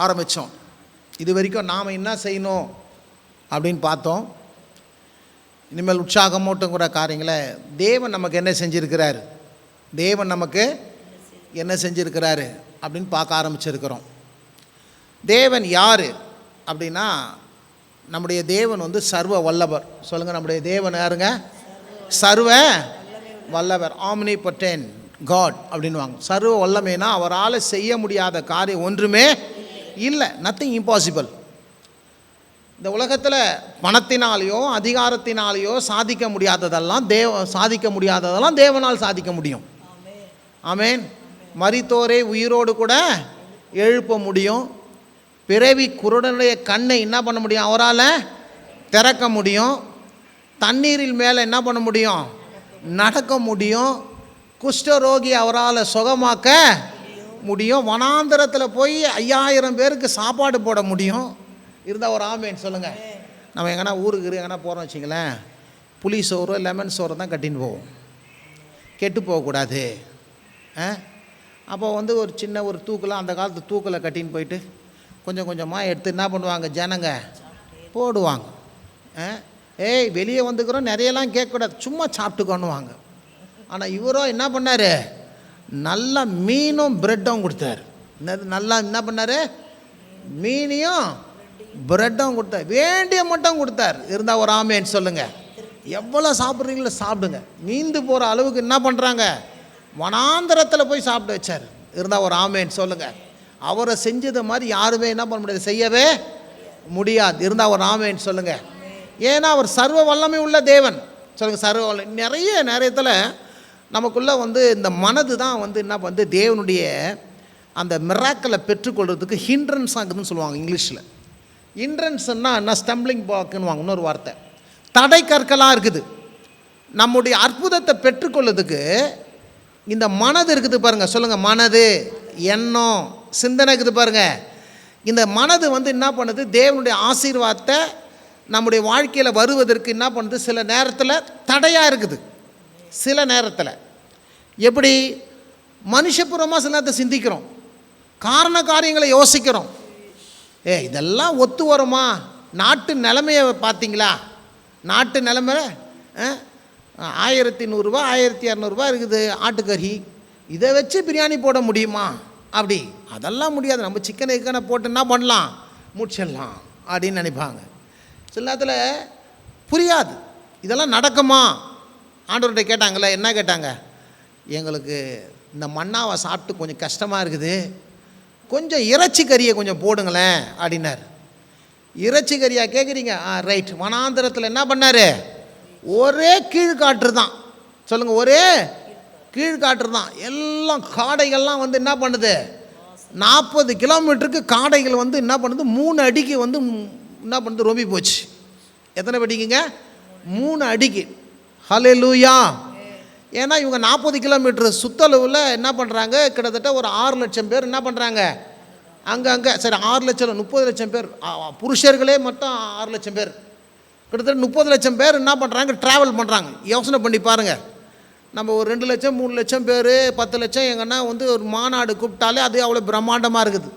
ஆரம்பித்தோம். இது வரைக்கும் நாம் என்ன செய்யணும் அப்படின்னு பார்த்தோம். இனிமேல் உற்சாகமூட்டுங்கிற காரியங்களை தேவன் நமக்கு என்ன செஞ்சுருக்கிறார், தேவன் நமக்கு என்ன செஞ்சுருக்கிறாரு அப்படின்னு பார்க்க ஆரம்பிச்சிருக்கிறோம். தேவன் யார் அப்படின்னா, நம்முடைய தேவன் வந்து சர்வ வல்லவர். சொல்லுங்கள், நம்முடைய தேவன் யாருங்க? சர்வ வல்லவர், ஆம்னிபொட்டென்ட் காட் அப்படின்வாங்க. சர்வ வல்லமைனா அவரால் செய்ய முடியாத காரியம் ஒன்றுமே இல்லை, நத்திங் இம்பாசிபிள். இந்த உலகத்தில் பணத்தினாலேயோ அதிகாரத்தினாலேயோ சாதிக்க முடியாததெல்லாம் தேவனால் சாதிக்க முடியும். ஆமென். மரித்தோரை உயிரோடு கூட எழுப்ப முடியும். பிறவி குருடனுடைய கண்ணை என்ன பண்ண முடியும்? அவரால் திறக்க முடியும். தண்ணீரில் மேலே என்ன பண்ண முடியும்? நடக்க முடியும். குஷ்டரோகி அவரால் சுகமாக்க முடியும். வனாந்தரத்தில் போய் 5000 பேருக்கு சாப்பாடு போட முடியும். இருந்தால் ஒரு ஆமேன்னு சொல்லுங்கள். நம்ம எங்கன்னா ஊருக்கு எங்கன்னா போகிறோம் வச்சிங்களேன், புளி சோறு லெமன் சோறு தான் கட்டின்னு போவோம், கெட்டு போகக்கூடாது. அப்போ வந்து ஒரு சின்ன ஒரு தூக்கில், அந்த காலத்து தூக்கில் கட்டின்னு போயிட்டு கொஞ்சம் கொஞ்சமாக எடுத்து என்ன பண்ணுவாங்க, ஜனங்க போடுவாங்க. ஏய் வெளியே வந்துக்கிறோம் நிறையெல்லாம் கேட்கக்கூடாது, சும்மா சாப்பிட்டுக்கோன்னுவாங்க. ஆனால் இவரோ என்ன பண்ணார், நல்லா மீனும் ப்ரெட்டும் கொடுத்தார். நல்லா என்ன பண்ணார், மீனையும் ப்ரெட்டும் கொடுத்தார், வேண்டிய மட்டும் கொடுத்தார். இருந்தால் ஒரு ஆமேன்னு சொல்லுங்கள். எவ்வளோ சாப்பிட்றீங்களோ சாப்பிடுங்க. நீந்து போகிற அளவுக்கு என்ன பண்ணுறாங்க, வனாந்தரத்தில் போய் சாப்பிட வச்சார். இருந்தால் ஒரு ஆமேன்னு சொல்லுங்கள். அவரை செஞ்சது மாதிரி யாருமே என்ன பண்ண முடியாது, செய்யவே முடியாது. இருந்தால் ஒரு ஆமேன்னு சொல்லுங்கள். ஏன்னா அவர் சர்வ வல்லமை உள்ள தேவன். சொல்லுங்கள், சர்வ வல்லமை. நிறைய நேரத்தில் நமக்குள்ளே வந்து இந்த மனது தான் வந்து என்ன வந்து தேவனுடைய அந்த மிராக்களை பெற்றுக்கொள்கிறதுக்கு ஹிண்ட்ரன்ஸ் ஆகுதுன்னு சொல்லுவாங்க இங்கிலீஷில். ஹிண்ட்ரன்ஸ்னால் என்ன, ஸ்டம்பிளிங் பிளாக்குன்னு வாங்க, இன்னொரு வார்த்தை. தடை கற்களாக இருக்குது. நம்முடைய அற்புதத்தை பெற்றுக்கொள்ளுறதுக்கு இந்த மனது இருக்குது பாருங்கள். சொல்லுங்கள், மனது, எண்ணம், சிந்தனை இருக்குது பாருங்கள். இந்த மனது வந்து என்ன பண்ணுது, தேவனுடைய ஆசீர்வாதத்தை நம்முடைய வாழ்க்கையில் வருவதற்கு என்ன பண்ணுது, சில நேரத்தில் தடையாக இருக்குது. சில நேரத்தில் எப்படி மனுஷபூர்வமாக சில நேரத்தை சிந்திக்கிறோம், காரண காரியங்களை யோசிக்கிறோம். இதெல்லாம் ஒத்து வருமா? நாட்டு நிலைமையை பார்த்தீங்களா? நாட்டு நிலைமை 1100 1200 இருக்குது ஆட்டுக்கறி, இதை வச்சு பிரியாணி போட முடியுமா? அப்படி அதெல்லாம் முடியாது. நம்ம சிக்கனை போட்டு என்ன பண்ணலாம், முடிச்சிடலாம் அப்படின்னு நினைப்பாங்க. சில நேரத்தில் புரியாது, இதெல்லாம் நடக்குமா? ஆண்டவர்கிட்ட கேட்டாங்களே, என்ன கேட்டாங்க, எங்களுக்கு இந்த மண்ணாவை சாப்பிட்டு கொஞ்சம் கஷ்டமாக இருக்குது, கொஞ்சம் இறைச்சி கறியை கொஞ்சம் போடுங்களேன் அப்படின்னார். இறைச்சி கறியாக கேட்குறீங்க? ரைட். வனாந்திரத்தில் என்ன பண்ணார், ஒரே கீழ்காற்று தான். சொல்லுங்கள், ஒரே கீழ்காற்று தான். எல்லாம் காடைகள்லாம் வந்து என்ன பண்ணுது, 40 கிலோமீட்டருக்கு காடைகள் வந்து என்ன பண்ணுது, 3 அடிக்கு வந்து என்ன பண்ணுது, ரொம்பி போச்சு. எத்தனை படிக்குங்க? 3 அடிக்கு. ஹல்லேலூயா. ஏன்னா இவங்க 40 கிலோமீட்டர் சுற்றளவில் என்ன பண்ணுறாங்க, கிட்டத்தட்ட ஒரு 6 லட்சம் பேர் என்ன பண்ணுறாங்க அங்கங்கே. சரி, 6 லட்சம் 30 லட்சம் பேர், புருஷர்களே மொத்தம் 6 லட்சம் பேர், கிட்டத்தட்ட 30 லட்சம் பேர் என்ன பண்ணுறாங்க, ட்ராவல் பண்ணுறாங்க. யோசனை பண்ணி பாருங்கள். நம்ம ஒரு 2 லட்சம் 3 லட்சம் பேர் 10 லட்சம் எங்கன்னா வந்து ஒரு மாநாடு கூப்பிட்டாலே அது அவ்வளோ பிரம்மாண்டமாக இருக்குது.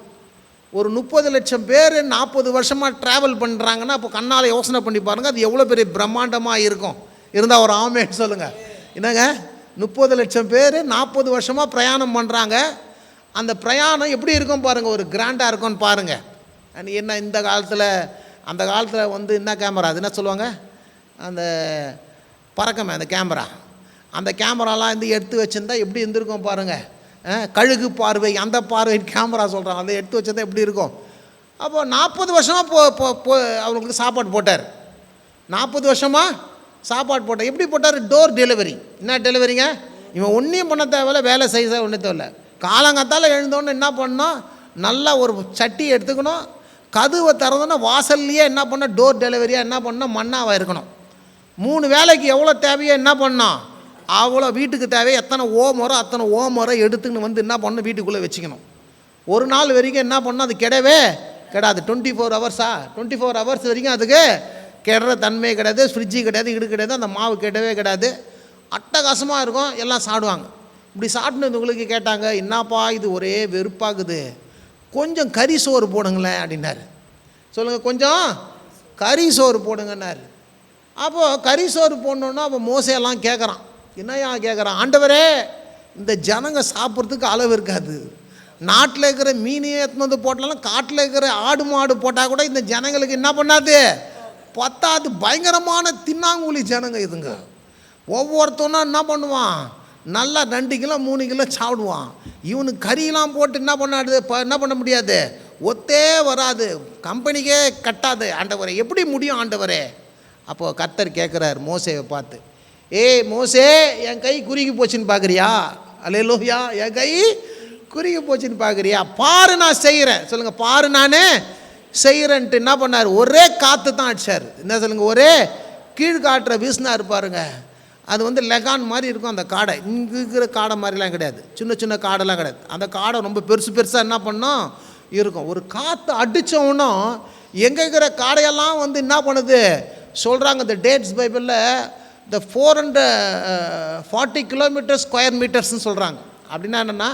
ஒரு 30 லட்சம் பேர் 40 வருஷமாக ட்ராவல் பண்ணுறாங்கன்னா அப்போ கண்ணால் யோசனை பண்ணி பாருங்கள், அது எவ்வளோ பெரிய பிரம்மாண்டமாக இருக்கும். இருந்தால் ஒரு ஆமேன்னு சொல்லுங்கள். என்னங்க, 30 லட்சம் பேர் 40 வருஷமாக பிரயாணம் பண்ணுறாங்க. அந்த பிரயாணம் எப்படி இருக்கும் பாருங்கள், ஒரு கிராண்டாக இருக்கும்னு பாருங்கள். என்ன இந்த காலத்தில், அந்த காலத்தில் வந்து என்ன கேமரா, அது என்ன சொல்லுவாங்க, அந்த பறக்கமே அந்த கேமரா, அந்த கேமராலாம் வந்து எடுத்து வச்சுருந்தா எப்படி இருந்திருக்கும் பாருங்கள். கழுகு பார்வை, அந்த பார்வை கேமரா சொல்கிறாங்க, அதை எடுத்து வச்சுருந்தா எப்படி இருக்கும். அப்போது 40 வருஷமாக அவங்களுக்கு சாப்பாடு போட்டார். 40 வருஷமாக சாப்பாடு போட்டார். எப்படி போட்டார்? Door delivery. என்ன டெலிவரிங்க? இவன் ஒன்றையும் பண்ண தேவையில்ல, வேலை செய்ய ஒன்றும் தேவையில்ல. காலங்காத்தால் எழுந்தோன்னு என்ன பண்ணணும், நல்லா ஒரு சட்டி எடுத்துக்கணும், கதவை திறந்தோன்னா வாசல்லையே என்ன பண்ண, டோர் டெலிவரியாக என்ன பண்ணணும், மண்ணாவை இருக்கணும். 3 வேலைக்கு எவ்வளோ தேவையோ என்ன பண்ணோம், அவ்வளோ வீட்டுக்கு தேவையோ எத்தனை ஓமரோ அத்தனை ஓமரோ எடுத்துக்கின்னு வந்து என்ன பண்ணணும், வீட்டுக்குள்ளே வச்சுக்கணும். ஒரு நாள் வரைக்கும் என்ன பண்ணணும், அது கிடவே கிடாது. 24 ஹவர்ஸா, 24 ஹவர்ஸ் வரைக்கும் அதுக்கு கெடுற தன்மை கிடையாது. ஃப்ரிட்ஜு கிடையாது, இடு கிடையாது, அந்த மாவு கெடவே கிடையாது. அட்டகாசமாக இருக்கும், எல்லாம் சாப்பிடுவாங்க. இப்படி சாப்பிட்டு உங்களுக்கு கேட்டாங்க, என்னப்பா இது ஒரே வெறுப்பாகுது, கொஞ்சம் கறி சோறு போடுங்களேன் அப்படின்னாரு. சொல்லுங்கள், கொஞ்சம் கறி சோறு போடுங்கன்னாரு. அப்போது கறி சோறு போடணுன்னா அப்போ மோசையெல்லாம் கேட்குறான். என்னையா கேட்குறான்? ஆண்டவரே, இந்த ஜனங்க சாப்பிட்றதுக்கு அளவு இருக்காது. நாட்டில் இருக்கிற மீனையே எடுத்துன்னு வந்து போட்டாலும், காட்டில் இருக்கிற ஆடு மாடு போட்டால் கூட இந்த ஜனங்களுக்கு என்ன பண்ணாது, பத்தாது. பயங்கரமான தின்னாங்கூலி ஜனங்க இதுங்க. ஒவ்வொருத்தனும் என்ன பண்ணுவான், நல்லா 2 கிலோ 3 கிலோ சாப்பிடுவான். இவனுக்கு கறியெல்லாம் போட்டு என்ன பண்ண முடியாது, ஒத்தே வராது, கம்பெனிக்கே கட்டாது. ஆண்டவரே, எப்படி முடியும் ஆண்டவரே? அப்போது கர்த்தர் கேட்குறார் மோசேவை பார்த்து, ஏய் மோசே, என் கை குறுகி போச்சுன்னு பார்க்குறியா? அல்லேலூயா. என் கை குறுகி போச்சுன்னு பார்க்குறியா? பாரு, நான் செய்கிறேன். சொல்லுங்கள், பாரு, நான் செய்கிறேன்ட்டு என்ன பண்ணார், ஒரே காற்று தான் அடிச்சார். என்ன சொல்லுங்கள், ஒரே கீழ்காற்றை வீசினார் பாருங்க. அது வந்து லெகான் மாதிரி இருக்கும் அந்த காடை. இங்கே இருக்கிற காடை மாதிரிலாம் கிடையாது, சின்ன சின்ன காடெல்லாம் கிடையாது. அந்த காடை ரொம்ப பெருசாக என்ன பண்ணோம் இருக்கும். ஒரு காற்று அடித்தவனும் எங்கே இருக்கிற காடையெல்லாம் வந்து என்ன பண்ணுது சொல்கிறாங்க. இந்த டேட்ஸ் பைபிளில் இந்த 440 கிலோமீட்டர் ஸ்கொயர் மீட்டர்ஸ்னு சொல்கிறாங்க. அப்படின்னா என்னென்னா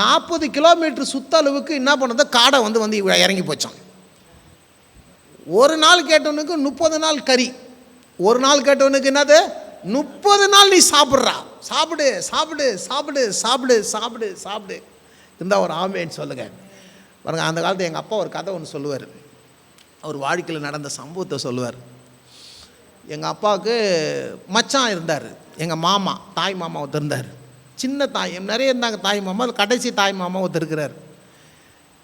40 கிலோமீட்டர் சுற்றளவுக்கு என்ன பண்ணுறது, காடை வந்து இறங்கி போச்சான். ஒரு நாள் கேட்டவனுக்கு 30 நாள் கறி, ஒரு நாள் கேட்டவனுக்கு என்னது 30 நாள் நீ சாப்பிட்றா, சாப்பிடு சாப்பிடு சாப்பிடு சாப்பிடு சாப்பிடு சாப்பிடு. இருந்தால் ஒரு ஆமேன்னு சொல்லுங்கள். பாருங்கள், அந்த காலத்தில் எங்கள் அப்பா ஒரு கதை ஒன்று சொல்லுவார். அவர் வாழ்க்கையில் நடந்த சம்பவத்தை சொல்லுவார். எங்கள் அப்பாவுக்கு மச்சான் இருந்தார். எங்கள் மாமா, தாய் மாமா ஒருத்தர் இருந்தார். சின்ன தாய், நிறைய இருந்தாங்க தாய் மாமா. கடைசி தாய் மாமா ஒருத்தர் இருக்கிறார்.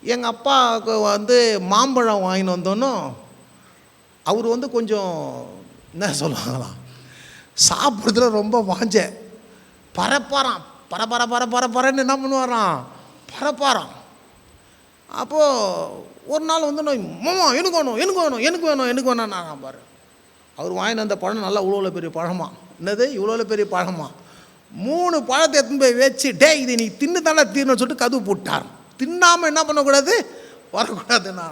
எங்கள் அப்பாவுக்கு வந்து மாம்பழம் வாங்கின்னு வந்தோன்னும் அவர் வந்து கொஞ்சம் என்ன சொல்லுவாங்களாம், சாப்பிட்றதுல ரொம்ப வாஞ்ச பரப்பாராம். பரன்னு என்ன பண்ணுவாராம், பரப்பாராம். அப்போது ஒரு நாள் வந்து மாமா எனக்கு வேணும் நான் பாரு. அவர் வாங்கின அந்த பழம் நல்லா இவ்வளோ பெரிய பழமா. என்னது இவ்வளோ பெரிய பழமா? 3 பழத்தை எடுத்துன்னு போய் வச்சு, டே இது நீ தின்னு தானே தீரணும்னு சொல்லிட்டு கதவு போட்டார். தின்னாமல் என்ன பண்ணக்கூடாது, வரக்கூடாதுண்ணா.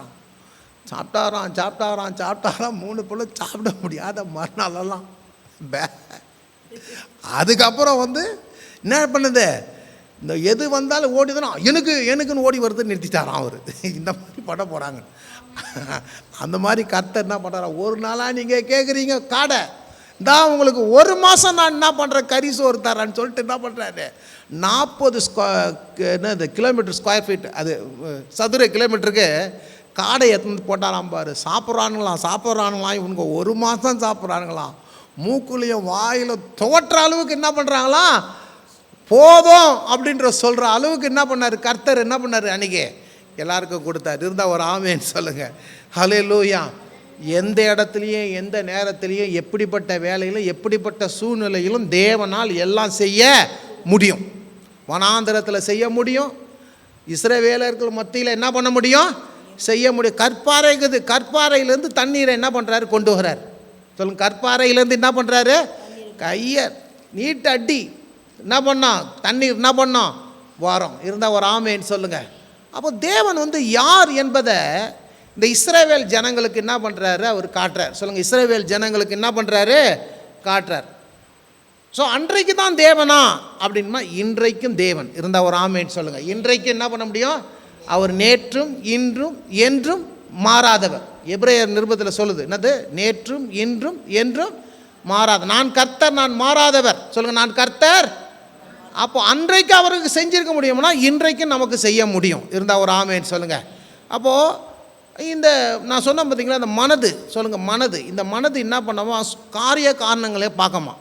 சாப்பிட்டாராம் 3 பழம் சாப்பிட முடியாத மறுநாளெல்லாம் அதுக்கப்புறம் வந்து என்ன பண்ணுது, இந்த எது வந்தாலும் ஓடிதானே எனக்குன்னு ஓடி வருதுன்னு நிறுத்திட்டாராம் அவர். இந்த மாதிரி பண்ண போகிறாங்க. அந்த மாதிரி கர்த்தர் என்ன பண்ணுறாரா, ஒரு நாளாக நீங்கள் கேட்குறீங்க காடை, தான் உங்களுக்கு 1 மாதம் நான் என்ன பண்ணுறேன் கறி சோறு தரேன்னு சொல்லிட்டு என்ன பண்ணுறாரு, 40 கிலோமீட்டர் ஸ்கொயர் ஃபீட், அது சதுர கிலோமீட்டருக்கு காடை எடுத்து போட்டாராம் பாரு. சாப்பிட்றானுங்களாம் இவனுக்கு 1 மாதம் சாப்பிட்றானுங்களாம். மூக்குலையும் வாயில் துவட்டுற அளவுக்கு என்ன பண்ணுறாங்களாம், போதும் அப்படின்ற சொல்கிற அளவுக்கு என்ன பண்ணார் கர்த்தர், என்ன பண்ணார் அன்றைக்கி எல்லாருக்கும் கொடுத்தார். இருந்தால் ஒரு ஆமேன்னு சொல்லுங்கள். ஹல்லேலூயா. எந்த இடத்துலையும் எந்த நேரத்துலையும் எப்படிப்பட்ட வேலையிலும் எப்படிப்பட்ட சூழ்நிலையிலும் தேவனால் எல்லாம் செய்ய முடியும். வனாந்தரத்தில் செய்ய முடியும், இஸ்ரவேலர்கள் மத்தியில் என்ன பண்ண முடியும், செய்ய முடியும். கற்பாறைக்குது, கற்பாறையிலேருந்து தண்ணீரை என்ன பண்ணுறாரு, கொண்டு வர்றார். சொல்லுங்க, கற்பாறையிலேருந்து என்ன பண்ணுறாரு, கையை நீட்டு அடி என்ன பண்ணோம், தண்ணீர் என்ன பண்ணோம் வரோம். இருந்தால் ஒரு ஆமேன்னு சொல்லுங்கள். அப்போ தேவன் வந்து யார் என்பதை இந்த இஸ்ரவேல் ஜனங்களுக்கு என்ன பண்ணுறாரு, அவர் காட்டுறார். சொல்லுங்கள், இஸ்ரவேல் ஜனங்களுக்கு என்ன பண்ணுறாரு, காட்டுறார். ஸோ அன்றைக்கு தான் தேவனா அப்படின்னா இன்றைக்கும் தேவன். இருந்தால் ஒரு ஆமேன்னு சொல்லுங்கள். இன்றைக்கு என்ன பண்ண முடியும், அவர் நேற்றும் இன்றும் என்றும் மாறாதவர். எபிரேயர் நிருபத்தில் சொல்லுது, என்னது, நேற்றும் இன்றும் என்றும் மாறாத. நான் கர்த்தர், நான் மாறாதவர். சொல்லுங்கள், நான் கர்த்தர். அப்போ அன்றைக்கு அவருக்கு செஞ்சிருக்க முடியும்னா இன்றைக்கும் நமக்கு செய்ய முடியும். இருந்தால் ஒரு ஆமேன்னு சொல்லுங்கள். அப்போது இந்த நான் சொன்னேன் பார்த்தீங்களா, இந்த மனது, சொல்லுங்கள் மனது. இந்த மனது என்ன பண்ணாமா, காரிய காரணங்களே பார்க்கமா,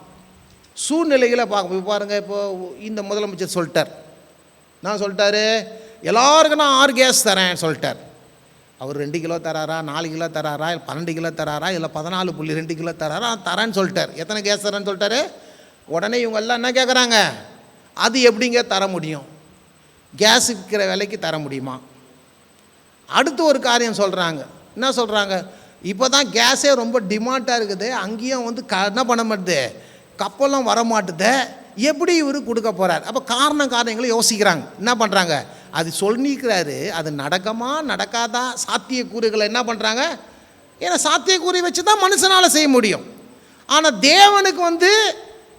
சூழ்நிலைகளை பார்க்க. இப்போ பாருங்கள், இப்போது இந்த முதலமைச்சர் சொல்லிட்டார், நான் சொல்லிட்டாரு எல்லாருக்கும் நான் 6 கேஸ் தரேன் சொல்லிட்டார். அவர் 2 கிலோ தராரா, 4 கிலோ தராரா, 12 கிலோ தராரா, இல்லை 14.2 கிலோ தராரா, தரேன்னு சொல்லிட்டார். எத்தனை கேஸ் தரேன்னு சொல்லிட்டாரு. உடனே இவங்க எல்லாம் என்ன கேட்குறாங்க, அது எப்படிங்க தர முடியும், கேஸ் விற்கிற விலைக்கு தர முடியுமா? அடுத்து ஒரு காரியம் சொல்கிறாங்க. என்ன சொல்கிறாங்க, இப்போ தான் கேஸே ரொம்ப டிமாண்டாக இருக்குது, அங்கேயும் வந்து என்ன பண்ண மாட்டுது, கப்பலும் வரமாட்டுது, எப்படி இவர் கொடுக்க போகிறார்? அப்போ காரணங்களை யோசிக்கிறாங்க. என்ன பண்ணுறாங்க, அது சொல்லிக்கிறாரு, அது நடக்குமா நடக்காதா, சாத்தியக்கூறுகளை என்ன பண்ணுறாங்க. ஏன்னா சாத்தியக்கூறை வச்சு தான் மனுஷனால் செய்ய முடியும். ஆனால் தேவனுக்கு வந்து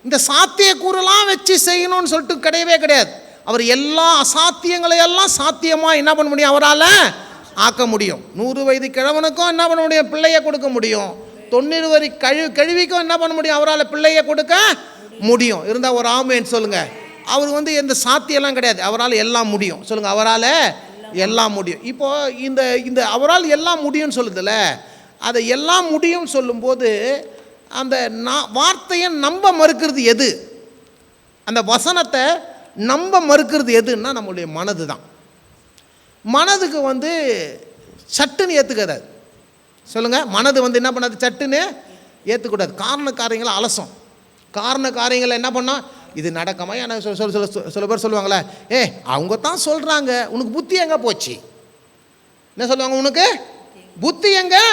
இந்த சாத்தியக்கூறெல்லாம் வச்சு செய்யணும்னு சொல்லிட்டு கிடையவே கிடையாது. அவர் எல்லா அசாத்தியங்களையெல்லாம் சாத்தியமாக என்ன பண்ண முடியும், அவரால் ஆக்க முடியும். 100 வயது கிழவனுக்கும் என்ன பண்ண முடியும், பிள்ளையை கொடுக்க முடியும். 90 வரை கழுவிக்கும் என்ன பண்ண முடியும், அவரால் பிள்ளையை கொடுக்க முடியும். இருந்தால் ஒரு ஆமேன்னு சொல்லுங்கள். அவர் எந்த சாத்தியெல்லாம் கிடையாது, அவரால் எல்லாம் முடியும். சொல்லுங்கள், அவரால் எல்லாம் முடியும். இப்போது இந்த அவரால் எல்லாம் முடியும்னு சொல்லுதில்ல, அதை எல்லாம் முடியும்னு சொல்லும்போது அந்த வார்த்தையை நம்ப மறுக்கிறது எது, அந்த வசனத்தை நம்ப மறுக்கிறது எதுன்னா நம்மளுடைய மனது தான். மனதுக்கு சட்டுன்னு ஏற்றுக்கிறாது. சொல்லுங்கள், மனது என்ன பண்ணாது, சட்டுன்னு ஏற்றுக்கூடாது. காரண காரியங்களை அலசும். காரண காரியங்களை என்ன பண்ணால் இது நடக்குமா, எனக்கு சில பேர் சொல்லுவாங்களே, அவங்க தான் சொல்கிறாங்க, உனக்கு புத்தி எங்கே போச்சு, என்ன சொல்லுவாங்க, உனக்கு புத்தி எங்கே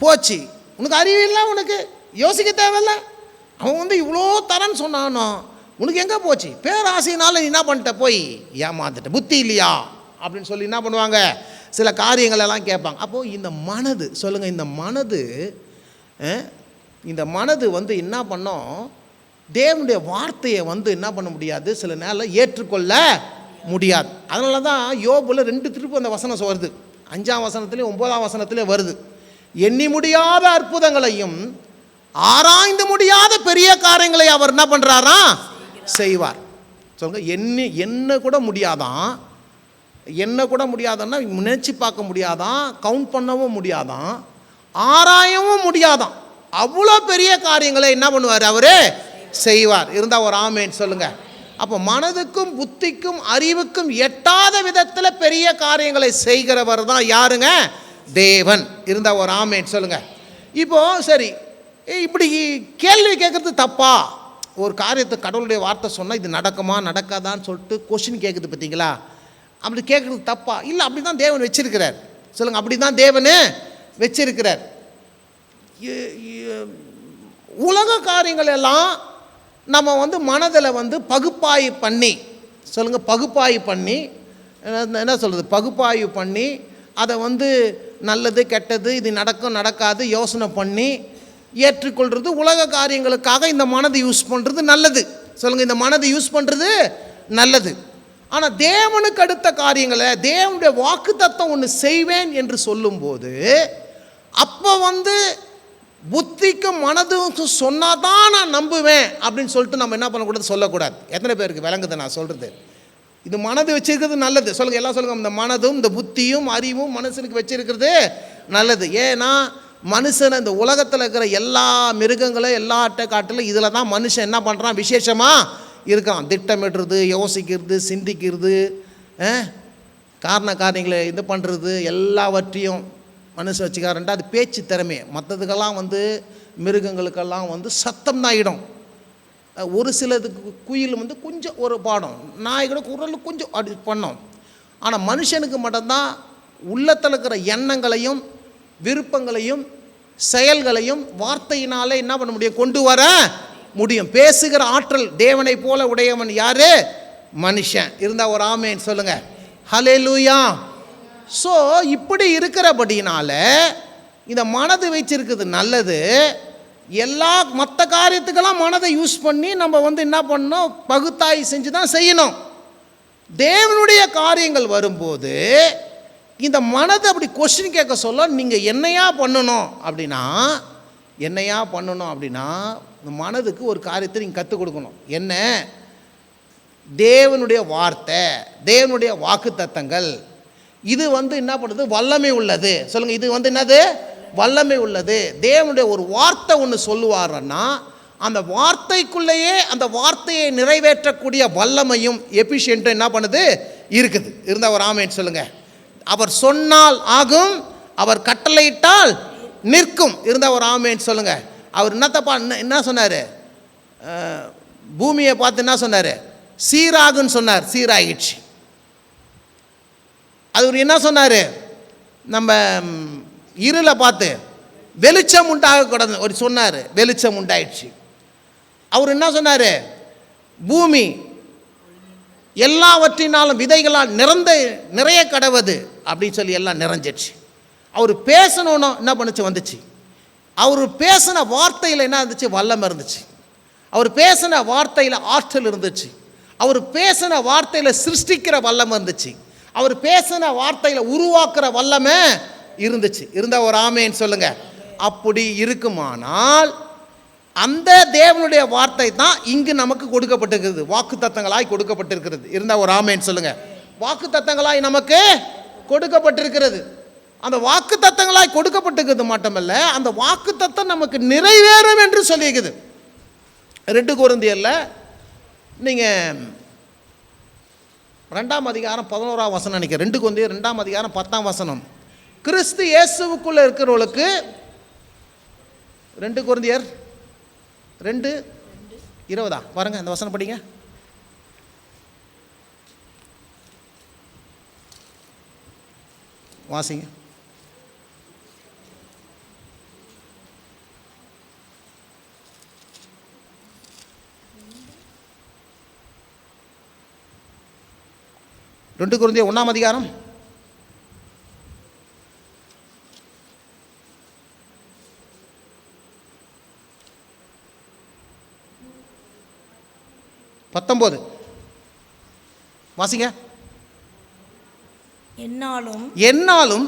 போச்சு, உனக்கு அறிவு இல்லை, உனக்கு யோசிக்க தேவையில்லை, அவன் இவ்வளோ தரன்னு சொன்னானோ உனக்கு எங்கே போச்சு, பேராசையினால நீ என்ன பண்ணிட்ட, போய் ஏமாந்துட்ட, புத்தி இல்லையா அப்படின்னு சொல்லி என்ன பண்ணுவாங்க, சில காரியங்களெல்லாம் கேட்பாங்க. அப்போது இந்த மனது, சொல்லுங்கள், இந்த மனது என்ன பண்ணோம், தேவனுடைய வார்த்தையை என்ன பண்ண முடியாது, சில நேரம் ஏற்றுக்கொள்ள முடியாது. அதனால தான் யோபுல 2 திருப்பு அந்த வசனம் வருது, 5ஆம் வசனத்துலேயும் 9ஆம் வசனத்துலேயும் வருது. எண்ணி முடியாத அற்புதங்களையும் ஆராய்ந்து முடியாத பெரிய காரியங்களை அவர் என்ன பண்ணுறாரா, செய்வார். சொல்லுங்க, என்ன கூட முடியாதான், என்ன கூட முடியாதன்னா நினச்சி பார்க்க முடியாதான், கவுண்ட் பண்ணவும் முடியாதான், ஆராயவும் முடியாதான், அவ்வளோ பெரிய காரியங்களை என்ன பண்ணுவார், அவரே செய்வார். இருந்தால் ஒரு ஆமேன் சொல்லுங்கள். அப்போ மனதுக்கும் புத்திக்கும் அறிவுக்கும் எட்டாத விதத்தில் பெரிய காரியங்களை செய்கிறவர் தான் யாருங்க, தேவன். இருந்தால் ஒரு ஆமேன் சொல்லுங்கள். இப்போது சரி, இப்படி கேள்வி கேட்குறது தப்பா, ஒரு காரியத்தை கடவுளுடைய வார்த்தை சொன்னால் இது நடக்குமா நடக்காதான்னு சொல்லிட்டு கொஸ்டின் கேட்குது பார்த்தீங்களா, அப்படி கேட்குறது தப்பா? இல்லை, அப்படி தான் தேவன் வச்சிருக்கிறார். சொல்லுங்கள், அப்படி தான் தேவன் வச்சிருக்கிறார். உலக காரியங்கள் எல்லாம் நம்ம மனதில் பகுப்பாய்வு பண்ணி, சொல்லுங்கள், பகுப்பாய்வு பண்ணி என்ன சொல்கிறது, பகுப்பாய்வு பண்ணி அதை நல்லது கெட்டது இது நடக்கும் நடக்காது யோசனை பண்ணி ஏற்றுக்கொள்கிறது உலக காரியங்களுக்காக இந்த மனதை யூஸ் பண்ணுறது நல்லது. சொல்லுங்கள், இந்த மனதை யூஸ் பண்ணுறது நல்லது. ஆனால் தேவனுக்கு அடுத்த காரியங்களை, தேவனுடைய வாக்கு தத்தம் ஒன்று செய்வேன் என்று சொல்லும்போது அப்போ புத்திக்கும் மனதுக்கும் சொன்னாதான் நான் நம்புவேன் அப்படின்னு சொல்லிட்டு நம்ம என்ன பண்ணக்கூடாது, சொல்லக்கூடாது. எத்தனை பேருக்கு விளங்குது நான் சொல்கிறது? இது மனது வச்சிருக்கிறது நல்லது. சொல்லுங்கள், எல்லாம் சொல்லுங்கள், இந்த மனதும் இந்த புத்தியும் அறிவும் மனுஷனுக்கு வச்சிருக்கிறது நல்லது. ஏன்னா மனுஷனை இந்த உலகத்தில் இருக்கிற எல்லா மிருகங்களும் எல்லா காட்டிலும் இதில் தான் மனுஷன் என்ன பண்ணுறான், விசேஷமாக இருக்கான். திட்டமிடுறது, யோசிக்கிறது, சிந்திக்கிறது, காரண காரியங்களை இது பண்ணுறது எல்லாவற்றையும் மனுஷன் வச்சுக்காரன்ட்டு அது பேச்சு திறமை. மற்றதுக்கெல்லாம் மிருகங்களுக்கெல்லாம் சத்தம் தான் இடம். ஒரு சிலதுக்கு குயில் கொஞ்சம் ஒரு பாடம், நாய் கூட குரல் கொஞ்சம் அப்படி பண்ணோம். ஆனால் மனுஷனுக்கு மட்டும்தான் உள்ளத்தில் இருக்கிற எண்ணங்களையும் விருப்பங்களையும் செயல்களையும் வார்த்தையினாலே என்ன பண்ண முடியும், கொண்டு வர முடியும். பேசுகிற ஆற்றல் தேவனை போல உடையவன் யாரு, மனுஷன். இருந்தால் ஒரு ஆமேன் சொல்லுங்கள், ஹல்லேலூயா. ஸோ இப்படி இருக்கிறபடினால இந்த மனது வச்சிருக்குது நல்லது. எல்லா மற்ற காரியத்துக்கெல்லாம் மனதை யூஸ் பண்ணி நம்ம என்ன பண்ணணும், பகுத்தாய் செஞ்சு தான் செய்யணும். தேவனுடைய காரியங்கள் வரும்போது இந்த மனதை அப்படி கொஸ்டின் கேட்க சொல்ல, நீங்கள் என்னையா பண்ணணும் அப்படின்னா இந்த மனதுக்கு ஒரு காரியத்தை நீங்கள் கற்றுக் கொடுக்கணும். என்ன, தேவனுடைய வார்த்தை, தேவனுடைய வாக்கு தத்தங்கள், இது என்ன பண்ணுது, வல்லமை உள்ளது. சொல்லுங்கள், இது என்னது, வல்லமை உள்ளது. தேவனுடைய ஒரு வார்த்தை ஒன்று சொல்லுவாருன்னா அந்த வார்த்தைக்குள்ளேயே அந்த வார்த்தையை நிறைவேற்றக்கூடிய வல்லமையும் எஃபிஷியன்ட்டும் என்ன பண்ணுது, இருக்குது. இருந்தால் ஒரு ஆமேன் சொல்லுங்கள். அவர் சொன்னால் ஆகும், அவர் கட்டளையிட்டால் நிற்கும். இருந்தால் ஒரு ஆமேன் சொல்லுங்கள். அவர் என்ன சொன்னார், பூமியை பார்த்து என்ன சொன்னார், சீராகுன்னு சொன்னார், சீராகிடுச்சு. அது என்ன சொன்னார், நம்ம இருளை பார்த்து வெளிச்சம் உண்டாகக்கூடாது ஒரு சொன்னார், வெளிச்சம் உண்டாயிடுச்சு. அவர் என்ன சொன்னார், பூமி எல்லாவற்றினாலும் விதைகளால் நிறைய கடவுது அப்படின்னு சொல்லி எல்லாம் நிறைஞ்சிடுச்சு. அவர் பேசணுன்னு என்ன பண்ணுச்சு, வந்துச்சு. அவர் பேசின வார்த்தையில் என்ன இருந்துச்சு, வல்லம் இருந்துச்சு. அவர் பேசின வார்த்தையில் ஆற்றல் இருந்துச்சு. அவர் பேசின வார்த்தையில் சிருஷ்டிக்கிற வல்லமை இருந்துச்சு. அவர் பேசின வார்த்தையில் உருவாக்குற வல்லமை இருந்துச்சு. இருந்த ஒரு ஆமேன்னு சொல்லுங்க. அப்படி இருக்குமானால் அந்த தேவனுடைய வார்த்தை தான் இங்கு நமக்கு கொடுக்கப்பட்டிருக்கிறது, வாக்கு தத்தங்களாய் கொடுக்கப்பட்டிருக்கிறது. இருந்த ஒரு ஆமேன்னு சொல்லுங்க. வாக்கு தத்தங்களாய் நமக்கு கொடுக்கப்பட்டிருக்கிறது. அந்த வாக்கு தத்தங்களாய் கொடுக்கப்பட்டிருக்கிறது மட்டுமல்ல, அந்த வாக்கு தத்தம் நமக்கு நிறைவேறும் என்று சொல்லியிருக்குது. 2 கொரிந்தியரில் நீங்கள் 2ஆம் அதிகாரம் 11ஆம் வசனம் நினைக்கிறேன். 2 கொரிந்தியர் 2ஆம் அதிகாரம் 10ஆம் வசனம். கிறிஸ்து இயேசுவுக்குள்ளே இருக்கிறவர்களுக்கு 2 கொரிந்தியர் 2:20 பாருங்க, அந்த வசனம் படிங்க. வாசிங்க. ரெண்டு கொரிந்தியர் 1ஆம் அதிகாரம் 19 வாசிங்க. என்னாலும்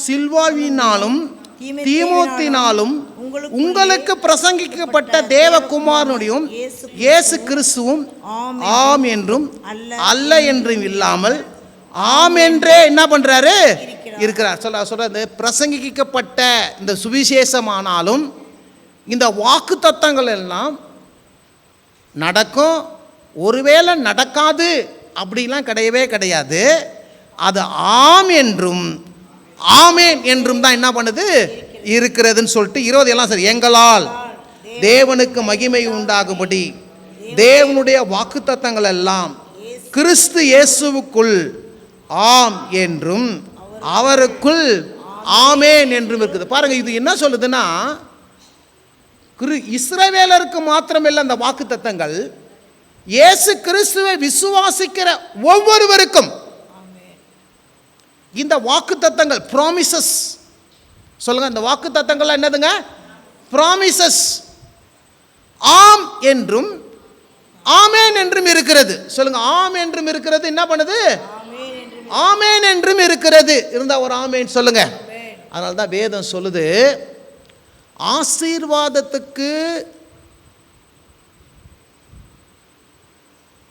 சில்வாவினாலும் தீமோத்தினாலும் உங்களுக்கு பிரசங்கிக்கப்பட்ட தேவகுமாரனுடையும் இயேசு கிறிஸ்துவும் ஆம் என்றும் அல்ல என்றும் இல்லாமல் ஆம் என்றே என்ன பண்றாரு இருக்கிறார். சொல்ற பிரசங்கிக்கப்பட்ட இந்த சுவிசேஷமானாலும் இந்த வாக்கு தத்தங்கள் எல்லாம் நடக்கும், ஒருவேளை நடக்காது அப்படிலாம் கிடையவே கிடையாது. அது ஆம் என்றும் ஆமேன் என்றும் தான் என்ன பண்ணுது இருக்கிறதுன்னு சொல்லிட்டு 20 எல்லாம் சரி. எங்களால் தேவனுக்கு மகிமை உண்டாகும்படி தேவனுடைய வாக்கு தத்தங்கள் எல்லாம் கிறிஸ்து இயேசுவுக்குள் ஆம் என்றும் அவருக்குள் ஆமேன் என்றும் இருக்குது. பாருங்க, இது என்ன சொல்லுதுன்னா, இஸ்ரவேலருக்கு மாத்திரமில்லை அந்த வாக்கு தத்தங்கள், இயேசு கிறிஸ்துவை விசுவாசிக்கிற ஒவ்வொருவருக்கும் இந்த வாக்கு தத்தங்கள் ப்ராமிசஸ். சொல்லுங்க, இந்த வாக்கு தத்தங்கள் என்னதுங்க? ப்ராமிசஸ். ஆம் என்றும் ஆமேன் என்றும் இருக்கிறது. சொல்லுங்க, ஆம் என்றும் இருக்கிறது. என்ன பண்ணுது? ஆமேன் என்றும் இருக்கிறது. இருந்தா ஒரு ஆமேன் சொல்லுங்க. அதனால தான் வேதம் சொல்லுது, ஆசீர்வாதத்துக்கு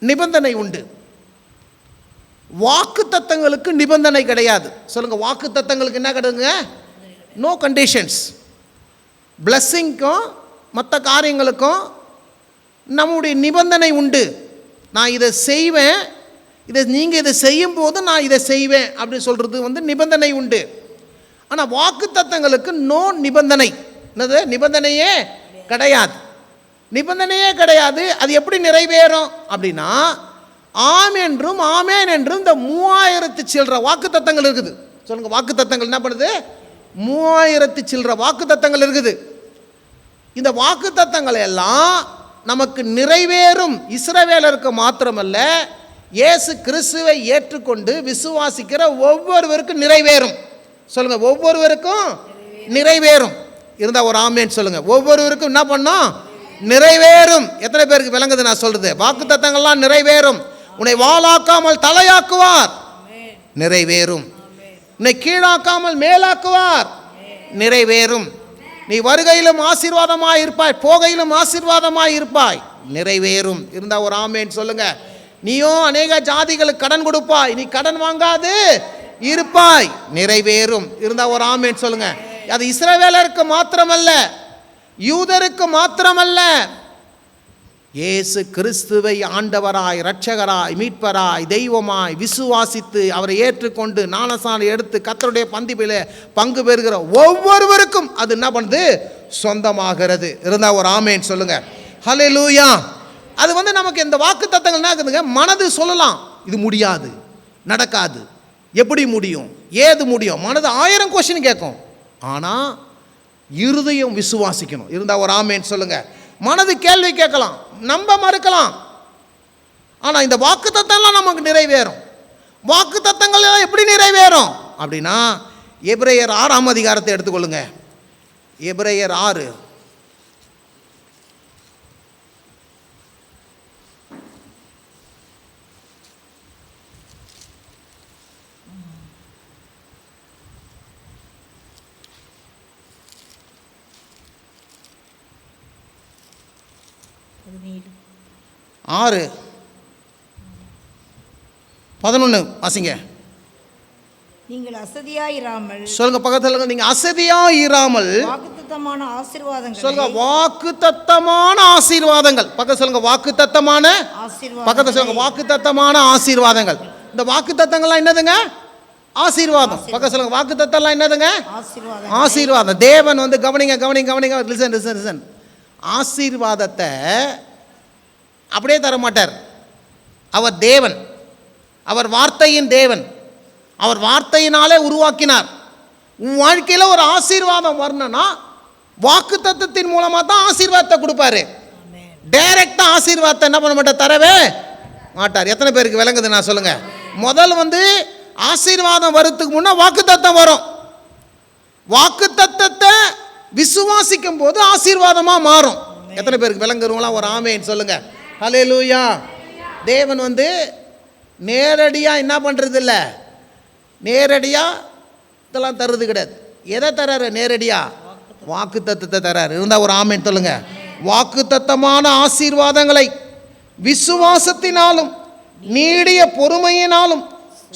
நிபந்தனை உண்டு, வாக்கு தத்தங்களுக்கு நிபந்தனை கிடையாது. சொல்லுங்க, வாக்கு தத்தங்களுக்கு என்ன கிடையாதுங்க? No conditions. பிளஸ்ஸிங்க்கும் மற்ற காரியங்களுக்கும் நம்முடைய நிபந்தனை உண்டு. நான் இதை செய்வேன், நீங்கள் இதை செய்யும் போது நான் இதை செய்வேன் அப்படின்னு சொல்கிறது நிபந்தனை உண்டு. ஆனால் வாக்கு தத்தங்களுக்கு நோ நிபந்தனை. என்னது? நிபந்தனையே கிடையாது. நிபந்தனையே கிடையாது. அது எப்படி நிறைவேறும் அப்படின்னா, ஆம் என்றும் ஆமேன் என்றும் இந்த 3000 சில்லற வாக்கு தத்தங்கள் இருக்குது. சொல்லுங்க, வாக்கு தத்தங்கள் என்ன பண்ணுது? 3000 சில்லற வாக்கு தத்தங்கள் இருக்குது. இந்த வாக்கு தத்தங்கள் எல்லாம் நமக்கு நிறைவேறும். இஸ்ரவேலருக்கு மாத்திரமல்ல, இயேசு கிறிஸ்துவை ஏற்றுக்கொண்டு விசுவாசிக்கிற ஒவ்வொருவருக்கும் நிறைவேறும். சொல்லுங்க, ஒவ்வொருவருக்கும் நிறைவேறும். இருந்தால் ஒரு ஆமேன் சொல்லுங்க. ஒவ்வொருவருக்கும் என்ன பண்ணும்? நிறைவேறும். எத்தனை பேருக்கு விளங்குது நான் சொல்றது? வாக்கு தத்தங்கள்லாம் நிறைவேறும். உன்னை வாளாக்காமல் தலையாக்குவார், நிறைவேறும். உன்னை கீழாக்காமல் மேலாக்குவார், நிறைவேறும். நீ வருகையிலும் ஆசீர்வாதமாய் இருப்பாய், போகையிலும் ஆசீர்வாதமாய் இருப்பாய், நிறைவேறும். இருந்தா ஒரு ஆமேன் சொல்லுங்க. நீயும் அநேக ஜாதிகளுக்கு கடன் கொடுப்பாய், நீ கடன் வாங்காது இருப்பாய், நிறைவேறும். இருந்தா ஒரு ஆமேன் சொல்லுங்க. அது இஸ்ரவேலருக்கு மாத்திரமல்ல, யூதருக்கு மாத்திரமல்ல, இயேசு கிறிஸ்துவை ஆண்டவராய், இரட்சகராய், மீட்பராய், தெய்வமாய் விசுவாசித்து அவரை ஏற்றுக்கொண்டு ஞானஸ்நானம் எடுத்து கர்த்தருடைய பந்தியில பங்கு பெறுகிற ஒவ்வொருவருக்கும் அது என்ன பண்ணுது? சொந்தமாகிறது. இருந்தா ஒரு ஆமேன் சொல்லுங்க. ஹல்லேலூயா. அது நமக்கு இந்த வாக்கு தத்தங்கள் என்ன இருக்குதுங்க? மனது சொல்லலாம், இது முடியாது, நடக்காது, எப்படி முடியும், ஏது முடியும், மனது 1000 கொஸ்டின் கேட்கும். ஆனால் இருதயம் விசுவாசிக்கணும். இருந்தா ஒரு ஆமேன் சொல்லுங்க. மனது கேள்வி கேட்கலாம், நம்ப மறுக்கலாம், ஆனால் இந்த வாக்கு தத்தங்கள்லாம் நமக்கு நிறைவேறும். வாக்கு தத்தங்கள் எல்லாம் எப்படி நிறைவேறும் அப்படின்னா, எபிரேயர் 6ஆம் அதிகாரத்தை எடுத்துக்கொள்ளுங்க. எபிரேயர் 6 6:11 வாசிங்க. நீங்கள் அசதியாயிராமல் சொல்லுங்க, பக்கத்துல நீங்க அசதியாயிராமல் வாக்குத்தத்தமான ஆசீர்வாதங்கள் சொல்லுங்க, வாக்குத்தத்தமான ஆசீர்வாதங்கள். பக்கத்துல சொல்லுங்க, வாக்குத்தத்தமான ஆசீர்வாதங்கள். பக்கத்துல சொல்லுங்க, வாக்குத்தத்தமான ஆசீர்வாதங்கள். இந்த வாக்குத்தத்தங்கள்லாம் என்னதுங்க? ஆசீர்வாதம். பக்கத்துல சொல்லுங்க, வாக்குத்தத்தம்லாம் என்னதுங்க? ஆசீர்வாதம். ஆசீர்வாதம். தேவன் வந்து கவனிங்க கவனிங்க கவனிங்க, லிசன் லிசன் லிசன். ஆசீர்வாதத்தை அப்படியே தர மாட்டார். அவர் தேவன், அவர் வார்த்தையின் தேவன், அவர் வார்த்தையினாலே உருவாக்கினார். உன் வாழ்க்கையில் ஒரு ஆசீர்வாதம் வரணும்னா வாக்கு தத்தத்தின் மூலமாக தான் ஆசீர்வாதத்தை கொடுப்பாரு. டைரக்டாக ஆசீர்வாதத்தை என்ன பண்ண மாட்டார், தரவே மாட்டார். எத்தனை பேருக்கு விளங்குது நான் சொல்லுங்க? முதல் வந்து ஆசீர்வாதம் வரத்துக்கு முன்னே வாக்கு தத்தம் வரும். வாக்கு தத்தத்தை விசுவாசிக்கும் போது ஆசீர்வாதமாக மாறும். எத்தனை பேருக்கு விளங்குறவங்களாம் ஒரு ஆமேன்னு சொல்லுங்க. ஹல்லேலூயா. தேவன் வந்து நேரடியாக என்ன பண்ணுறது இல்லை, நேரடியாக இதெல்லாம் தர்றது கிடையாது. எதை தர்றாரு? நேரடியாக வாக்கு தத்தத்தை தர்றாரு. இருந்தால் ஒரு ஆமேன்னு சொல்லுங்க. வாக்கு தத்தமான ஆசீர்வாதங்களை விசுவாசத்தினாலும் நீடிய பொறுமையினாலும்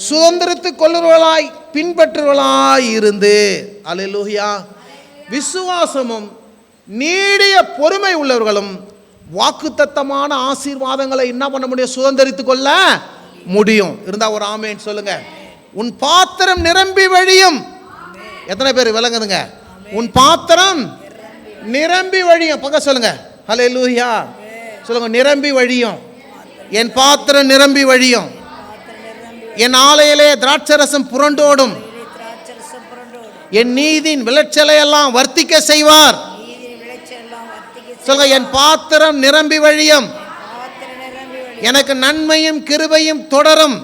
சுதந்திரத்துக் கொள்ளுவர்களாய் பின்பற்றுவர்களாய் இருந்து. அல்லேலூயா. விசுவாசமும் நீடிய பொறுமை உள்ளவர்களும் வாக்குத்தத்தமான ஆசீர்வாதங்களை என்ன பண்ண முடியும்? சுதந்திரித்துக் கொள்ள முடியும். இருந்தா ஒரு ஆமேன் சொல்லுங்க. உன் பாத்திரம் நிரம்பி வழியும். எத்தனை பேர் விளங்குதுங்க? உன் பாத்திரம் நிரம்பி வழியும். பக்கம் சொல்லுங்க. ஹல்லேலூயா சொல்லுங்க. நிரம்பி வழியும். என் பாத்திரம் நிரம்பி வழியும். என் ஆலையிலே திராட்சரசம் புரண்டோடும். என் நீதியின் விளைச்சலை எல்லாம் வர்த்திக்க செய்வார். சொல்லுங்க, என் பாத்திரம் நிரம்பி வழியும். எனக்கு நன்மையும் கிருபையும் தொடரும்.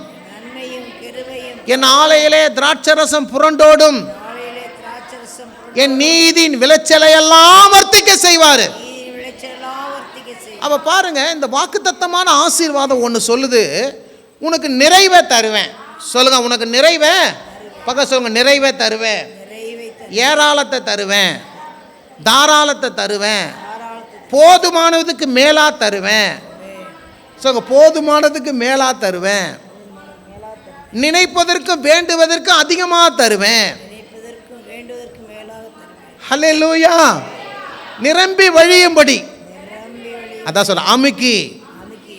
என் ஆலையிலே திராட்சரசம் புரண்டோடும். என் நீதியின் விளைச்சலை எல்லாம் வர்த்திக்க செய்வார். அப்ப பாருங்க, இந்த வாக்குத்தத்தமான ஆசீர்வாதம் ஒன்று சொல்லுது, உனக்கு நிறைவை தருவேன். சொல்லுங்க, உனக்கு நிறைவை. பக்கம் சொல்லுங்க, நிறைவை தருவேன், ஏராளத்தை தருவேன், தாராளத்தை தருவேன், போதுமானதுக்கு மேலா தருவேன். சொல்லுங்க, போதுமானதுக்கு மேலா தருவேன், நினைப்பதற்கு வேண்டுவதற்கு அதிகமாக தருவேன். ஹல்லேலூயா. நிரம்பி வழியும்படி. அதான் சொல்ல, அமுக்கி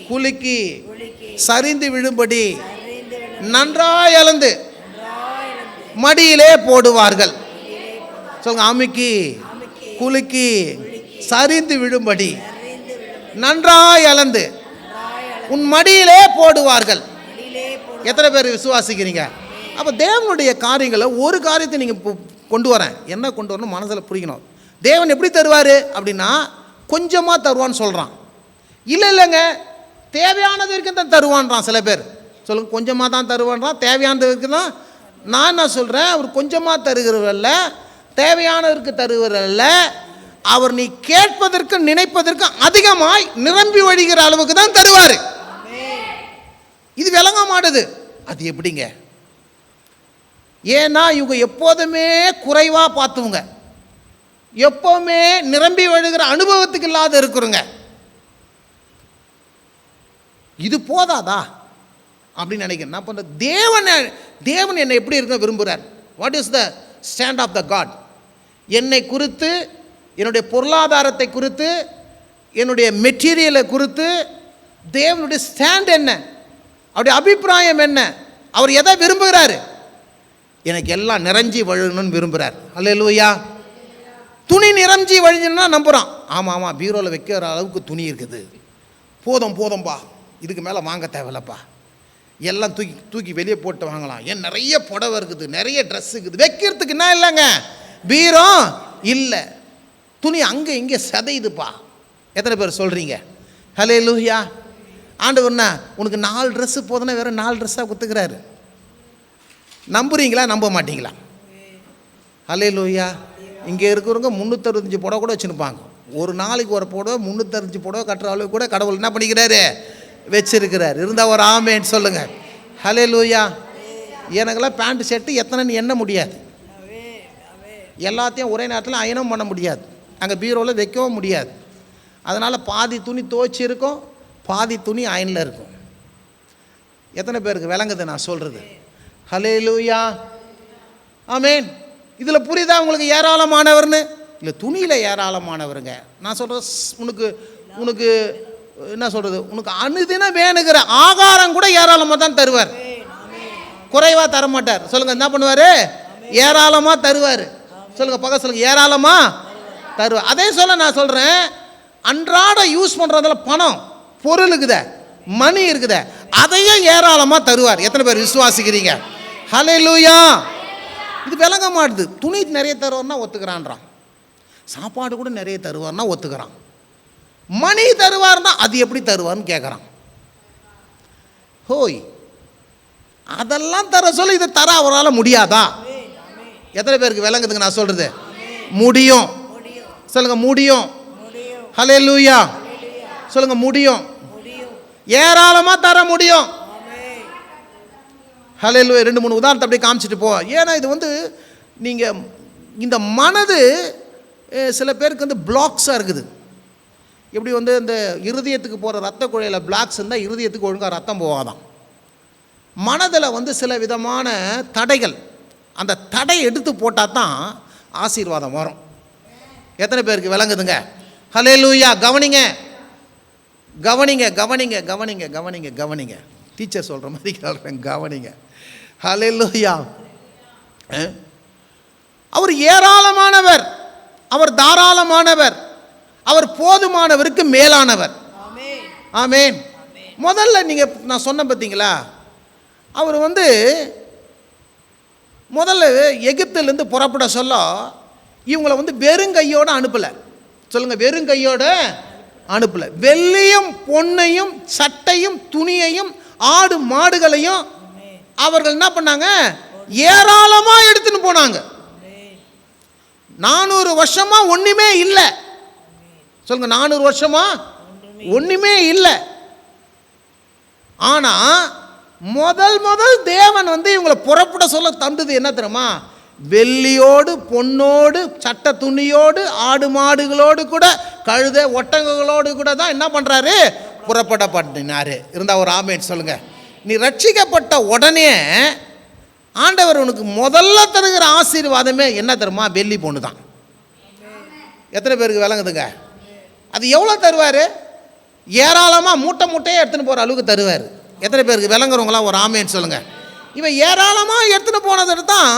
குலுக்கி சரிந்து விழும்படி நன்றாய் அளந்து மடியிலே போடுவார்கள். சொல்லுங்க, அமுக்கி குலுக்கி சரிந்து விழும்படி நன்றாய் அளந்து உன் மடியிலே போடுவார்கள். எத்தனை பேர் விசுவாசிக்கிறீங்க? அப்போ தேவனுடைய காரியங்களை ஒரு காரியத்தை நீங்கள் கொண்டு வரேன், என்ன கொண்டு வரணும் மனசில் புரியணும். தேவன் எப்படி தருவார் அப்படின்னா, கொஞ்சமாக தருவான்னு சொல்கிறான். இல்லைங்க, தேவையானது வரைக்கும் தான் தருவான்றான். சில பேர் சொல்லுங்க, கொஞ்சமாக தான் தருவான்றான், தேவையானது வரைக்கும் தான். நான் என்ன சொல்கிறேன், அவர் கொஞ்சமாக தருகிறவல்ல, தேவையானதற்கு தருவதில்ல, அவர் நீ கேட்பதற்கு நினைப்பதற்கு அதிகமாய் நிரம்பி வழிகிற அளவுக்கு தான் தருவார். இது விளங்க மாட்டுது. அது எப்படிங்க? ஏன்னா இவங்க எப்போதுமே குறைவாக பார்த்துவங்க, எப்போவுமே நிரம்பி வழிகிற அனுபவத்துக்கு இல்லாத இருக்கிறோங்க. இது போதாதா அப்படின்னு நினைக்கிறேன். நான் பண்ணுற தேவன் என்னை எப்படி இருக்க விரும்புகிறார்? What is the stand of the god? என்னை குறித்து, என்னுடைய பொருளாதாரத்தை குறித்து, என்னுடைய மெட்டீரியலை குறித்து தேவனுடைய ஸ்டாண்ட் என்ன, அவருடைய அபிப்பிராயம் என்ன, அவர் எதை விரும்புகிறாரு? எனக்கு எல்லாம் நிறைஞ்சி வழங்கணும்னு விரும்புகிறார். அல்லேலூயா. துணி நிறைஞ்சி வழிஞ்சுன்னா நம்புகிறான். ஆமாம் ஆமாம், பீரோவில் வைக்கிற அளவுக்கு துணி இருக்குது, போதும்பா, இதுக்கு மேலே வாங்க தேவையில்லப்பா, எல்லாம் தூக்கி தூக்கி வெளியே போட்டு வாங்கலாம். ஏன் நிறைய புடவை இருக்குது, நிறைய ட்ரெஸ் இருக்குது, வைக்கிறதுக்கு என்ன இல்லைங்க, பீரோ இல்லை, துணி அங்கே இங்கே சதையுதுப்பா. எத்தனை பேர் சொல்கிறீங்க? ஹல்லேலூயா. ஆண்டவர்னா உனக்கு 4 ட்ரெஸ்ஸு போதுன்னா வேறு 4 ட்ரெஸ்ஸாக கொடுத்துக்கிறாரு. நம்புறீங்களா நம்ப மாட்டீங்களா? ஹல்லேலூயா. இங்கே இருக்கிறவங்க 365 புடவை கூட வச்சுருப்பாங்க. ஒரு நாளைக்கு ஒரு புடவை 365 புடவை கட்டுற அளவுக்கு கூட கடவுள் என்ன பண்ணிக்கிறாரு, வச்சிருக்கிறார். இருந்தால் ஒரு ஆமேன்னு சொல்லுங்கள். ஹல்லேலூயா. எனக்கெல்லாம் பேண்ட் ஷர்ட்டு எத்தனைன்னு எண்ண முடியாது, எல்லாத்தையும் ஒரே நேரத்தில் அயனம் பண்ண முடியாது, அங்கே பீரோவில் வைக்கவும் முடியாது. அதனால் பாதி துணி துவைச்சி இருக்கும், பாதி துணி அயனில் இருக்கும். எத்தனை பேருக்கு விளங்குது நான் சொல்கிறது? ஹல்லேலூயா, ஆமென். இதில் புரியுதா உங்களுக்கு ஏராளமானவர்னு? இல்லை, துணியில் ஏராளமானவருங்க. நான் சொல்கிறேன், உனக்கு என்ன சொல்கிறது, உனக்கு அனுதினம் வேணுங்கிற ஆகாரம் கூட ஏராளமாக தான் தருவார், குறைவாக தரமாட்டார். சொல்லுங்கள், என்ன பண்ணுவார்? ஏராளமாக தருவார். சொல்லுங்கள், பக்கம் சொல்லுங்கள், ஏராளமாக தருவார். அதே சொல்ல நான் சொல்கிறேன், அன்றாட யூஸ் பண்ணுறதுல பணம், பொருள் இருக்குத, மணி இருக்குத, அதையும் ஏராளமாக தருவார். எத்தனை பேர் விசுவாசிக்கிறீங்க? ஹல்லேலூயா. இது விளங்க மாட்டுது. துணி நிறைய தருவார்னா ஒத்துக்கிறான்றான், சாப்பாடு கூட நிறைய தருவார்னா ஒத்துக்கிறான், மணி தருவார்னா அது எப்படி தருவார்னு கேட்குறான். ஹோய், அதெல்லாம் தர சொல்லி இதை தர அவரால் முடியாதா? எத்தனை பேருக்கு விளங்குதுங்க நான் சொல்கிறது? முடியும். சொல்லுங்க, முடியும். ஹல்லேலூயா. சொல்லுங்க, முடியும். ஏராளமாக தர முடியும். ஹல்லேலூயா. 2-3 உதாரணத்தை அப்படியே காமிச்சிட்டு போவோம். ஏன்னா இது நீங்கள் இந்த மனது சில பேருக்கு பிளாக்ஸாக இருக்குது. எப்படி இந்த இருதயத்துக்கு போகிற ரத்த குழையில் பிளாக்ஸ் இருந்தால் இருதயத்துக்கு ஒழுங்காக ரத்தம் போகாதான். மனதில் சில விதமான தடைகள், அந்த தடை எடுத்து போட்டால் தான் ஆசீர்வாதம் வரும். எத்தனை பேருக்கு விளங்குதுங்க? ஹல்லேலூயா. கவனிங்க கவனிங்க கவனிங்க கவனிங்க கவனிங்க கவனிங்க. டீச்சர் சொல்கிற மாதிரி சொல்கிறேன், கவனிங்க. ஹல்லேலூயா. அவர் ஏராளமானவர், அவர் தாராளமானவர், அவர் போதுமானவருக்கு மேலானவர். ஆமென். முதல்ல நீங்கள் நான் சொன்ன பார்த்தீங்களா, அவர் முதல்ல எகிப்திலேருந்து புறப்பட சொல்ல இவங்களை வெறுங்கையோடு அனுப்பலை. சொல்லுங்கள், வெறுங்கையோடு அனுப்பலை. வெள்ளியும் பொன்னையும் சட்டையும் துணியையும் ஆடு மாடுகளையும் அவர்கள் என்ன பண்ணாங்க? ஏராளமாக எடுத்துன்னு போனாங்க. 400 வருஷமாக ஒன்றுமே இல்லை. சொல்லுங்க, 400 வருஷமாக ஒன்றுமே இல்லை. ஆனால் முதல் தேவன் இவங்களை புறப்பட சொல்ல தந்தது என்ன தெரியுமா? வெள்ளியோடு பொன்னோடு சட்ட துணியோடு ஆடு மாடுகளோடு கூட கழுத ஒட்டகங்களோடு கூட தான் என்ன பண்ணுறாரு? புறப்பட பண்ணினார். இருந்தால் ஒரு ஆமென் சொல்லுங்க. நீ ரட்சிக்கப்பட்ட உடனே ஆண்டவர் உனக்கு முதல்ல தருகிற ஆசீர்வாதமே என்ன தெரியுமா? வெள்ளி பொண்ணு தான். எத்தனை பேருக்கு விளங்குதுங்க? அது எவ்வளோ தருவார்? ஏராளமாக மூட்டை மூட்டையே எடுத்துன்னு போகிற அளவுக்கு தருவார். எத்தனை பேருக்கு விளங்குறவங்களாம் ஒரு ஆமேன்னு சொல்லுங்கள். இவன் ஏராளமாக எடுத்துன்னு போனதுக்கு தான்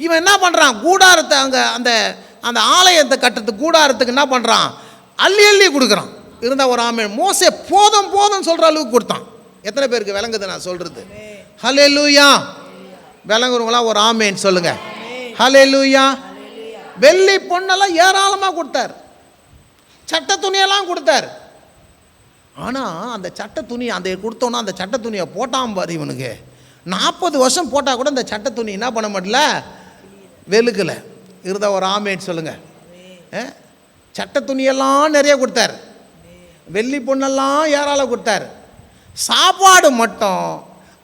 இவன் என்ன பண்ணுறான்? கூடாரத்தை அங்கே அந்த அந்த ஆலயத்தை கட்டுறதுக்கு கூடாரத்துக்கு என்ன பண்ணுறான்? அள்ளி அள்ளி கொடுக்குறான். இருந்தால் ஒரு ஆமேன். மோசே போதும் போதும்னு சொல்கிற அளவுக்கு கொடுத்தான். எத்தனை பேருக்கு விளங்குது நான் சொல்கிறது? ஹல்லேலூயா. விளங்குறவங்களாம் ஒரு ஆமேன்னு சொல்லுங்கள். ஹல்லேலூயா. வெள்ளி பொண்ணெல்லாம் ஏராளமாக கொடுத்தார், சட்ட துணியெல்லாம் கொடுத்தார். ஆனால் அந்த சட்ட துணி அந்த கொடுத்தோன்னா அந்த சட்ட துணியை போட்டான் பாரு இவனுக்கு. 40 வருஷம் போட்டால் கூட அந்த சட்ட துணி என்ன பண்ண மாட்டல, வெளுக்கலை. இருந்தால் ஒரு ஆமேன்னு சொல்லுங்கள். சட்ட துணியெல்லாம் நிறைய கொடுத்தார், வெள்ளி பொண்ணெல்லாம் ஏராளம் கொடுத்தார். சாப்பாடு மட்டும்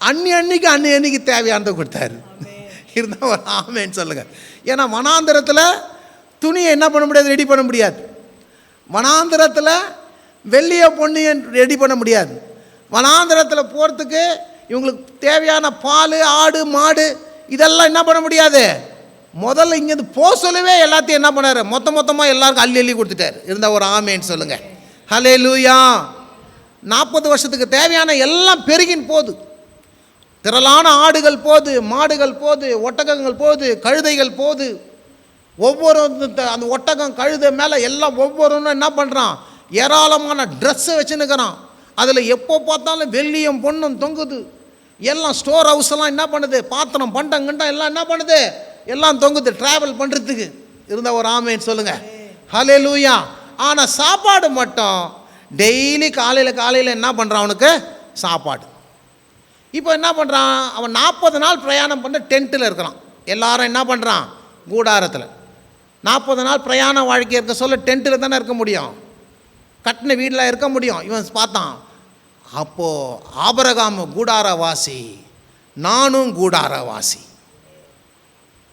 அன்னைக்கு தேவையானதை கொடுத்தாரு. இருந்தால் ஒரு ஆமேன்னு சொல்லுங்கள். ஏன்னா வனாந்திரத்தில் துணியை என்ன பண்ண முடியாது? ரெடி பண்ண முடியாது. வனாந்திரத்தில் வெள்ளியை பொண்ணியை ரெடி பண்ண முடியாது. வனாந்திரத்தில் போகிறதுக்கு இவங்களுக்கு தேவையான பால் ஆடு மாடு இதெல்லாம் என்ன பண்ண முடியாது. முதல்ல இங்கேருந்து போக சொல்லவே எல்லாத்தையும் என்ன பண்ணார்? மொத்தமாக எல்லாருக்கும் அள்ளி அள்ளி கொடுத்துட்டார். இருந்தால் ஒரு ஆமேன்னு சொல்லுங்கள். ஹல்லேலூயா. 40 வருஷத்துக்கு தேவையான எல்லாம் பெருகின் போகுது. திரளான ஆடுகள் போகுது, மாடுகள் போகுது, ஒட்டகங்கள் போகுது, கழுதைகள் போகுது. ஒவ்வொரு அந்த ஒட்டகம் கழுதை மேலே எல்லாம் ஒவ்வொருன்னு என்ன பண்ணுறான்? ஏராளமான ட்ரெஸ்ஸை வச்சுன்னுக்கிறான். அதில் எப்போ பார்த்தாலும் வெள்ளியும் பொண்ணும் தொங்குது. எல்லாம் ஸ்டோர் ஹவுஸ் எல்லாம் என்ன பண்ணுது? பாத்திரம் பண்டங்கண்டம் எல்லாம் என்ன பண்ணுது? எல்லாம் தொங்குது ட்ராவல் பண்ணுறதுக்கு. இருந்தால் ஒரு ஆமேன்னு சொல்லுங்கள். ஹல்லேலூயா. ஆனால் சாப்பாடு மட்டும் டெய்லி காலையில் என்ன பண்ணுறான்? அவனுக்கு சாப்பாடு. இப்போ என்ன பண்ணுறான்? அவன் 40 நாள் பிரயாணம் பண்ண டென்ட்டில் இருக்கிறான். எல்லாரும் என்ன பண்ணுறான்? கூடாரத்தில். 40 நாள் பிரயாண வாழ்க்கை இருக்க சொல்ல டென்ட்டில் தானே இருக்க முடியும், கட்டின வீட்டில் இருக்க முடியும். இவன் பார்த்தான், அப்போது ஆபிரகாம் கூடாரவாசி, நானும் கூடாரவாசி.